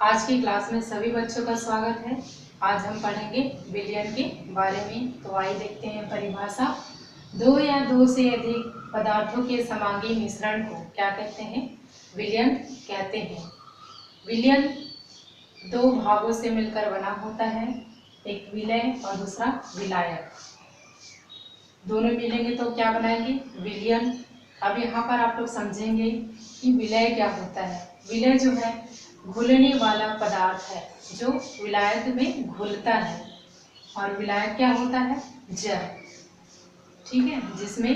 आज की क्लास में सभी बच्चों का स्वागत है। आज हम पढ़ेंगे विलयन के बारे में। तो आइए देखते हैं परिभाषा। दो या दो से अधिक पदार्थों के समांगी मिश्रण को क्या कहते हैं? विलयन कहते हैं। विलयन दो भागों से मिलकर बना होता है, एक विलय और दूसरा विलायक। दोनों मिलेंगे तो क्या बनाएंगे? विलयन। अब यहाँ पर आप लोग समझेंगे कि विलय क्या होता है। विलय जो है घुलने वाला पदार्थ है जो विलायक में घुलता है, और विलायक क्या होता है? जल, ठीक है, जिसमें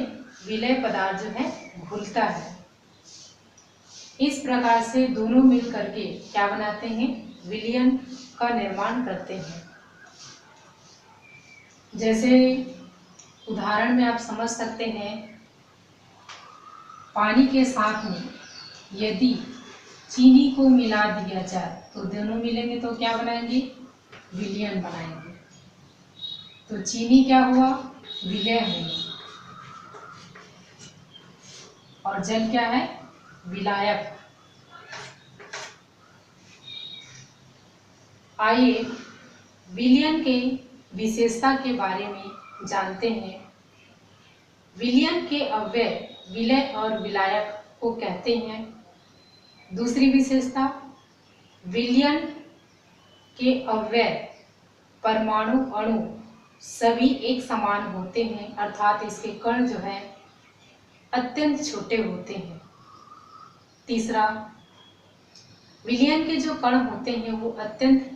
विलय पदार्थ जो है घुलता है। इस प्रकार से दोनों मिल करके क्या बनाते हैं? विलयन का निर्माण करते हैं। जैसे उदाहरण में आप समझ सकते हैं, पानी के साथ में यदि चीनी को मिला दिया जाए तो दोनों मिलेंगे तो क्या बनाएंगे? विलयन बनाएंगे। तो चीनी क्या हुआ? विलय हुई, और जल क्या है? विलायक। आइए विलयन के विशेषता के बारे में जानते हैं। विलयन के अवयव विलय और विलायक को कहते हैं। दूसरी विशेषता, विलयन के अवयव परमाणु अणु सभी एक समान होते हैं, अर्थात इसके कण जो है अत्यंत छोटे होते हैं। तीसरा, विलयन के जो कण होते हैं वो अत्यंत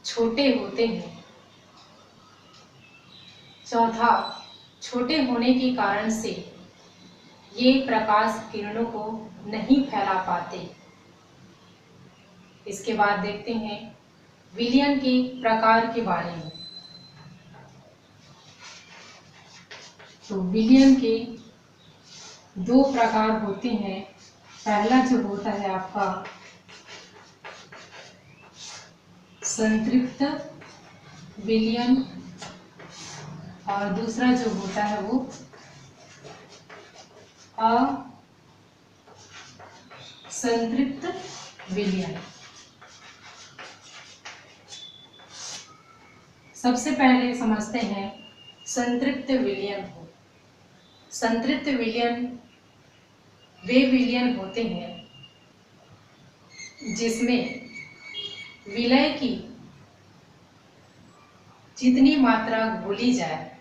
छोटे होते हैं। चौथा, छोटे होने के कारण से ये प्रकाश किरणों को नहीं फैला पाते। इसके बाद देखते हैं विलयन के प्रकार के बारे में। तो विलयन के दो प्रकार होते हैं। पहला जो होता है आपका संतृप्त विलयन, और दूसरा जो होता है वो असंतृप्त विलयन। सबसे पहले समझते हैं संतृप्त विलयन को। संतृप्त विलयन वे विलयन होते हैं जिसमें विलय की जितनी मात्रा घोली जाए,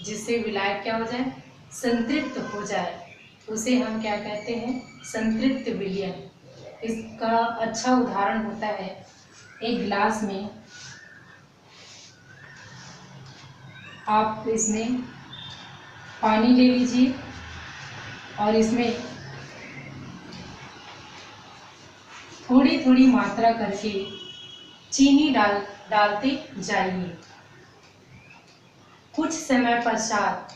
जिससे विलायक क्या हो जाए? संतृप्त हो जाए, उसे हम क्या कहते हैं? संतृप्त विलयन। इसका अच्छा उदाहरण होता है, एक गिलास में आप इसमें पानी ले लीजिए और इसमें थोड़ी थोड़ी मात्रा करके चीनी डालते जाइए। कुछ समय पश्चात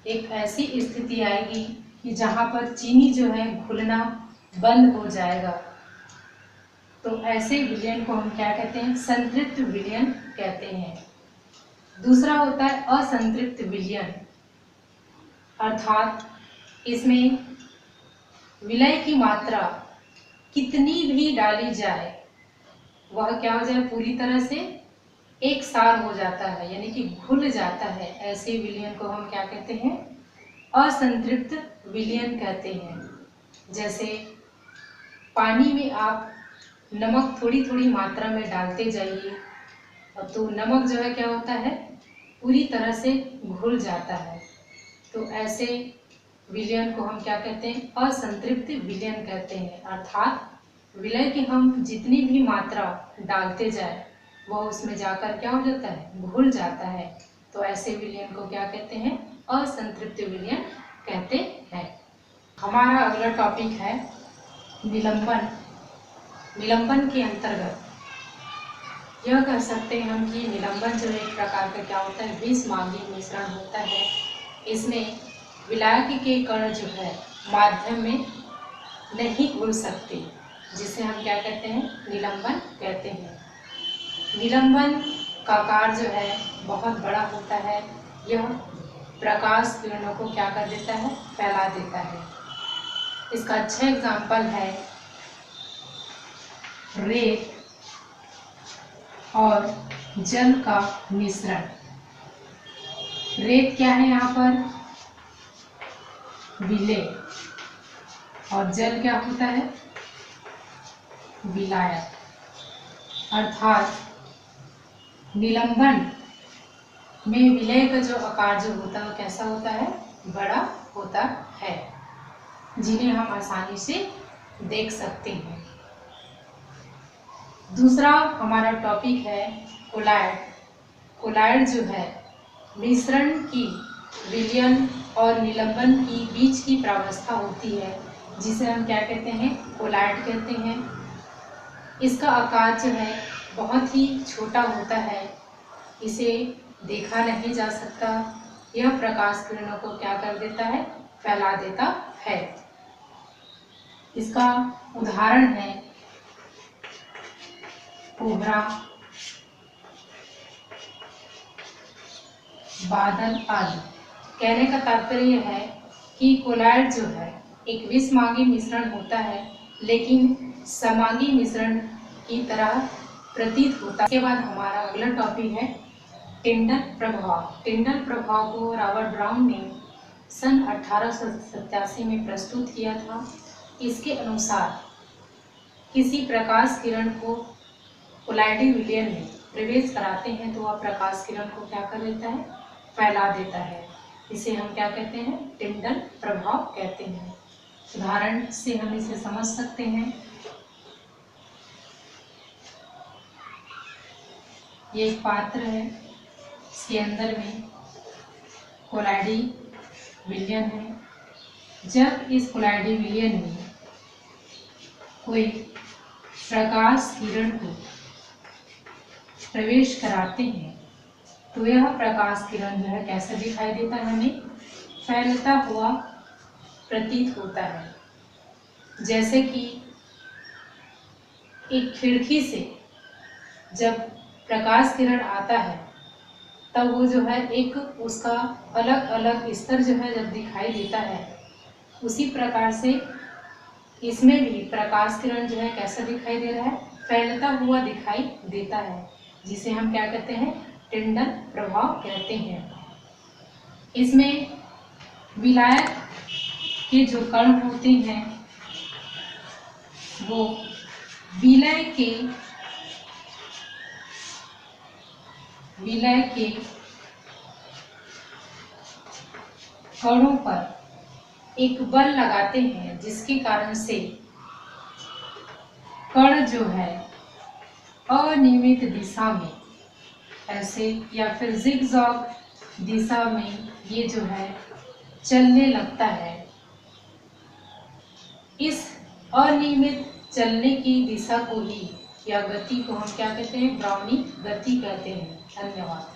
एक ऐसी स्थिति आएगी कि जहाँ पर चीनी जो है घुलना बंद हो जाएगा। तो ऐसे विलयन को हम क्या कहते हैं? संतृप्त विलयन कहते हैं। दूसरा होता है असंतृप्त विलयन, अर्थात इसमें विलय की मात्रा कितनी भी डाली जाए वह क्या हो जाए? पूरी तरह से एक सार हो जाता है, यानी कि घुल जाता है। ऐसे विलयन को हम क्या कहते हैं? असंतृप्त विलयन कहते हैं। जैसे पानी में आप नमक थोड़ी थोड़ी मात्रा में डालते जाइए, और तो नमक जो है क्या होता है? पूरी तरह से घुल जाता है। तो ऐसे विलयन को हम क्या कहते हैं? असंतृप्त विलयन कहते हैं, अर्थात विलय की हम जितनी भी मात्रा डालते जाए वह उसमें जाकर क्या हो जाता है? घुल जाता है। तो ऐसे विलयन को क्या कहते हैं? असंतृप्त विलयन कहते हैं। हमारा अगला टॉपिक है निलंबन। निलंबन के अंतर्गत यह कह सकते हैं हम कि निलंबन जो एक प्रकार का क्या होता है? विषमांगी मिश्रण होता है। इसमें विलायक के कण जो है माध्यम में नहीं घुल सकते, जिसे हम क्या कहते हैं? निलंबन कहते हैं। निलंबन का आकार जो है बहुत बड़ा होता है। यह प्रकाश किरणों को क्या कर देता है? फैला देता है। इसका अच्छा एग्जाम्पल है रेत और जल का मिश्रण। रेत क्या है यहाँ पर? विलेय। और जल क्या होता है? विलायक। अर्थात निलंबन में विलय का जो आकार जो होता है वो कैसा होता है? बड़ा होता है, जिन्हें हम आसानी से देख सकते हैं। दूसरा हमारा टॉपिक है कोलाइड। कोलाइड जो है मिश्रण की विलयन और निलंबन की बीच की प्रावस्था होती है, जिसे हम क्या कहते हैं? कोलाइड कहते हैं। इसका आकार जो है बहुत ही छोटा होता है, इसे देखा नहीं जा सकता। यह प्रकाश किरणों को क्या कर देता है? फैला देता है। इसका उदाहरण है कोहरा, बादल आदि। कहने का तात्पर्य है कि कोलाइड जो है एक विषमांगी मिश्रण होता है, लेकिन समांगी मिश्रण की तरह प्रतीत होता है। इसके बाद हमारा अगला टॉपिक है टिंडल प्रभाव। टिंडल प्रभाव को रॉबर्ट ब्राउन ने सन 1887 में प्रस्तुत किया था। इसके अनुसार किसी प्रकाश किरण को कोलाइडी विलयन में प्रवेश कराते हैं तो वह प्रकाश किरण को क्या कर देता है? फैला देता है। इसे हम क्या कहते हैं? टिंडल प्रभाव कहते हैं। उदाहरण से हम इसे समझ सकते हैं। ये एक पात्र है, इसके अंदर में कोलाइडी विलयन है। जब इस कोलाइडी विलयन में कोई प्रकाश किरण को प्रवेश कराते हैं तो यह प्रकाश किरण जो है कैसा दिखाई देता है? हमें फैलता हुआ प्रतीत होता है। जैसे कि एक खिड़की से जब प्रकाश किरण आता है तब वो जो है एक उसका अलग अलग स्तर जो है जब दिखाई देता है, उसी प्रकार से इसमें भी प्रकाश किरण जो है कैसा दिखाई दे रहा है? फैलता हुआ दिखाई देता है, जिसे हम क्या कहते हैं? टिंडल प्रभाव कहते हैं। इसमें विलायक के जो कण होते हैं वो विलय के कणों पर एक बल लगाते हैं, जिसके कारण से कण जो है अनियमित दिशा में ऐसे या फिर जिगजैग दिशा में ये जो है चलने लगता है। इस अनियमित चलने की दिशा को ही या गति को हम क्या कहते हैं? ब्राउनी गति कहते हैं। धन्यवाद।